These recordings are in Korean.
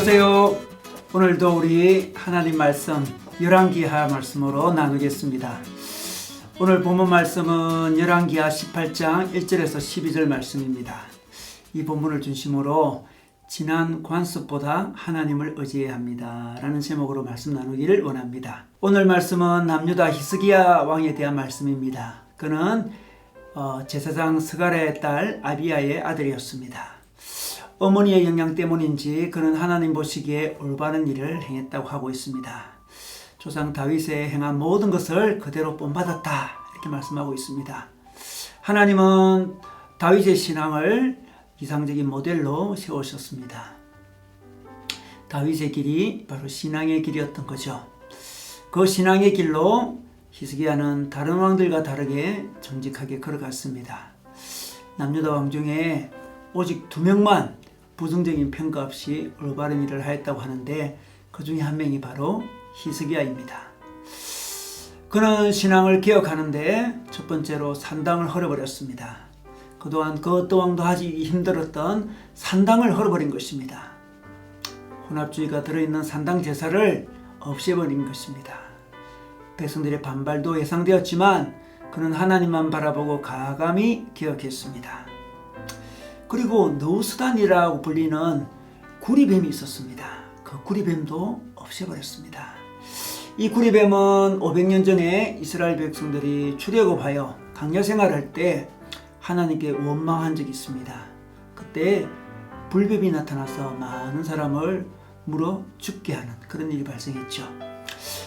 안녕하세요. 오늘도 우리 하나님 말씀 열왕기하 말씀으로 나누겠습니다. 오늘 본문 말씀은 열왕기하 18장 1절에서 12절 말씀입니다. 이 본문을 중심으로 지난 관습보다 하나님을 의지해야 합니다 라는 제목으로 말씀 나누기를 원합니다. 오늘 말씀은 남유다 히스기야 왕에 대한 말씀입니다. 그는 제사장 스가랴의 딸 아비야의 아들이었습니다. 어머니의 영향 때문인지 그는 하나님 보시기에 올바른 일을 행했다고 하고 있습니다. 조상 다윗의 행한 모든 것을 그대로 본받았다 이렇게 말씀하고 있습니다. 하나님은 다윗의 신앙을 이상적인 모델로 세우셨습니다. 다윗의 길이 바로 신앙의 길이었던 거죠. 그 신앙의 길로 히스기야는 다른 왕들과 다르게 정직하게 걸어갔습니다. 남유다 왕 중에 오직 2명만 부정적인 평가 없이 올바른 일을 하였다고 하는데 그 중에 한 명이 바로 히스기야입니다. 그는 신앙을 개혁하는데 첫 번째로 산당을 헐어버렸습니다. 그동안 그 어떤 왕도 하기 힘들었던 산당을 헐어버린 것입니다. 혼합주의가 들어있는 산당 제사를 없애버린 것입니다. 백성들의 반발도 예상되었지만 그는 하나님만 바라보고 과감히 개혁했습니다. 그리고 느우스단이라고 불리는 구리뱀이 있었습니다. 그 구리뱀도 없애버렸습니다. 이 구리뱀은 500년 전에 이스라엘 백성들이 출애굽하여 광야 생활할 때 하나님께 원망한 적이 있습니다. 그때 불뱀이 나타나서 많은 사람을 물어 죽게 하는 그런 일이 발생했죠.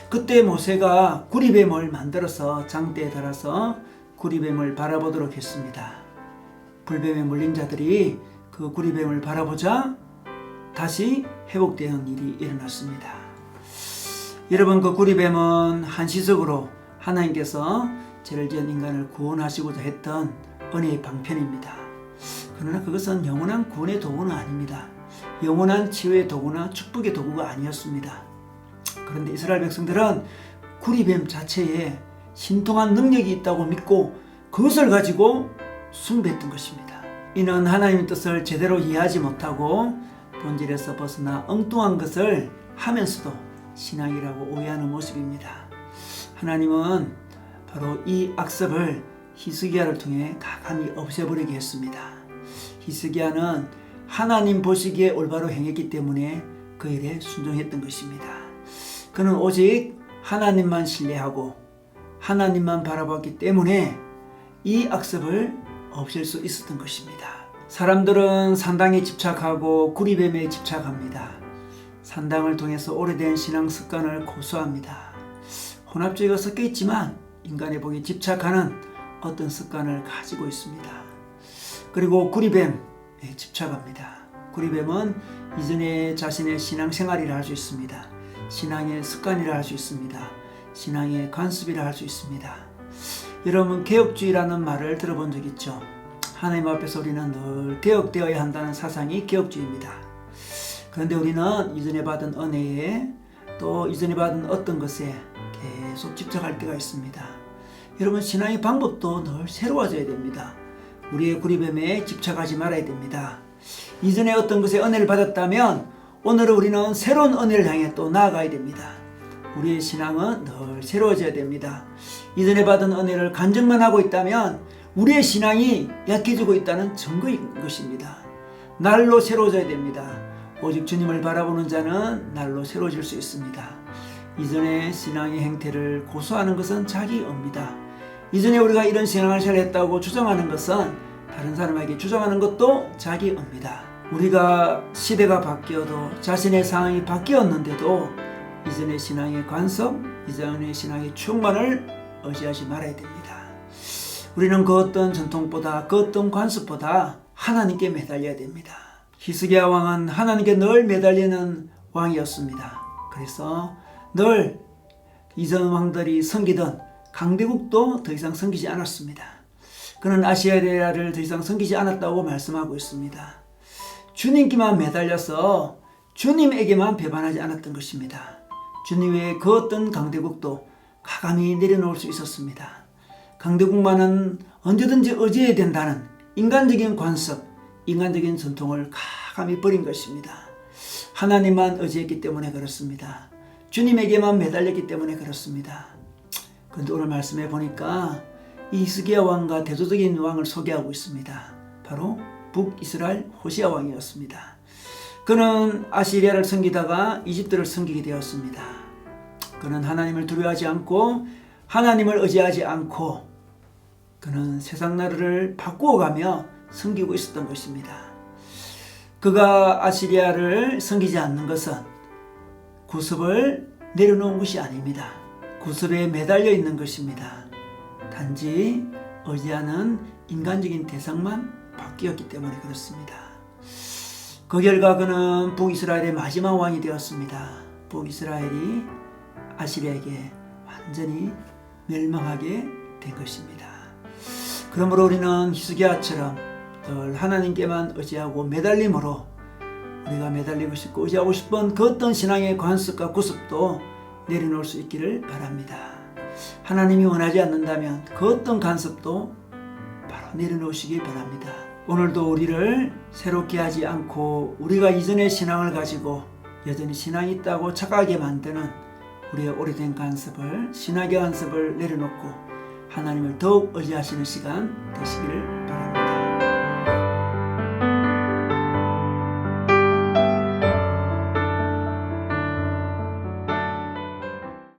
그때 모세가 구리뱀을 만들어서 장대에 달아서 구리뱀을 바라보도록 했습니다. 불뱀에 물린 자들이 그 구리뱀을 바라보자 다시 회복되는 일이 일어났습니다. 여러분, 그 구리뱀은 한시적으로 하나님께서 죄를 지은 인간을 구원하시고자 했던 은혜의 방편입니다. 그러나 그것은 영원한 구원의 도구는 아닙니다. 영원한 치유의 도구나 축복의 도구가 아니었습니다. 그런데 이스라엘 백성들은 구리뱀 자체에 신통한 능력이 있다고 믿고 그것을 가지고 숭배했던 것입니다. 이는 하나님의 뜻을 제대로 이해하지 못하고 본질에서 벗어나 엉뚱한 것을 하면서도 신앙이라고 오해하는 모습입니다. 하나님은 바로 이 악습을 히스기야를 통해 가감히 없애버리게 했습니다. 히스기야는 하나님 보시기에 올바로 행했기 때문에 그 일에 순종했던 것입니다. 그는 오직 하나님만 신뢰하고 하나님만 바라봤기 때문에 이 악습을 없앨 수 있었던 것입니다. 사람들은 산당에 집착하고 구리뱀에 집착합니다. 산당을 통해서 오래된 신앙 습관을 고수합니다. 혼합주의가 섞여 있지만 인간의 복에 집착하는 어떤 습관을 가지고 있습니다. 그리고 구리뱀에 집착합니다. 구리뱀은 이전에 자신의 신앙 생활이라 할 수 있습니다. 신앙의 습관이라 할 수 있습니다. 신앙의 관습이라 할 수 있습니다. 여러분, 개혁주의라는 말을 들어본 적 있죠? 하나님 앞에서 우리는 늘 개혁되어야 한다는 사상이 개혁주의입니다. 그런데 우리는 이전에 받은 은혜에 또 이전에 받은 어떤 것에 계속 집착할 때가 있습니다. 여러분, 신앙의 방법도 늘 새로워져야 됩니다. 우리의 구리뱀에 집착하지 말아야 됩니다. 이전에 어떤 것에 은혜를 받았다면 오늘은 우리는 새로운 은혜를 향해 또 나아가야 됩니다. 우리의 신앙은 늘 새로워져야 됩니다. 이전에 받은 은혜를 간증만 하고 있다면 우리의 신앙이 약해지고 있다는 증거인 것입니다. 날로 새로워져야 됩니다. 오직 주님을 바라보는 자는 날로 새로워질 수 있습니다. 이전의 신앙의 행태를 고수하는 것은 자기입니다. 이전에 우리가 이런 신앙을 잘했다고 주장하는 것은 다른 사람에게 주장하는 것도 자기입니다. 우리가 시대가 바뀌어도 자신의 상황이 바뀌었는데도 이전의 신앙의 관습, 이전의 신앙의 충만을 의지하지 말아야 됩니다. 우리는 그 어떤 전통보다 그 어떤 관습보다 하나님께 매달려야 됩니다. 히스기야 왕은 하나님께 늘 매달리는 왕이었습니다. 그래서 늘 이전 왕들이 섬기던 강대국도 더 이상 섬기지 않았습니다. 그는 아시아를 더 이상 섬기지 않았다고 말씀하고 있습니다. 주님께만 매달려서 주님에게만 배반하지 않았던 것입니다. 주님 외에 그 어떤 강대국도 가감히 내려놓을 수 있었습니다. 강대국만은 언제든지 의지해야 된다는 인간적인 관습, 인간적인 전통을 가감히 버린 것입니다. 하나님만 의지했기 때문에 그렇습니다. 주님에게만 매달렸기 때문에 그렇습니다. 그런데 오늘 말씀해 보니까 이 히스기야 왕과 대조적인 왕을 소개하고 있습니다. 바로 북이스라엘 호시아 왕이었습니다. 그는 아시리아를 섬기다가 이집트를 섬기게 되었습니다. 그는 하나님을 두려워하지 않고 하나님을 의지하지 않고 그는 세상 나라를 바꾸어가며 섬기고 있었던 것입니다. 그가 아시리아를 섬기지 않는 것은 구습을 내려놓은 것이 아닙니다. 구습에 매달려 있는 것입니다. 단지 의지하는 인간적인 대상만 바뀌었기 때문에 그렇습니다. 그 결과 그는 북이스라엘의 마지막 왕이 되었습니다. 북이스라엘이 아시리아에게 완전히 멸망하게 된 것입니다. 그러므로 우리는 히스기야처럼 늘 하나님께만 의지하고 매달림으로 우리가 매달리고 싶고 의지하고 싶은 그 어떤 신앙의 관습과 구습도 내려놓을 수 있기를 바랍니다. 하나님이 원하지 않는다면 그 어떤 간섭도 바로 내려놓으시기 바랍니다. 오늘도 우리를 새롭게 하지 않고 우리가 이전의 신앙을 가지고 여전히 신앙이 있다고 착각하게 만드는 우리의 오래된 간섭을, 신학의 간섭을 내려놓고 하나님을 더욱 의지하시는 시간 되시기를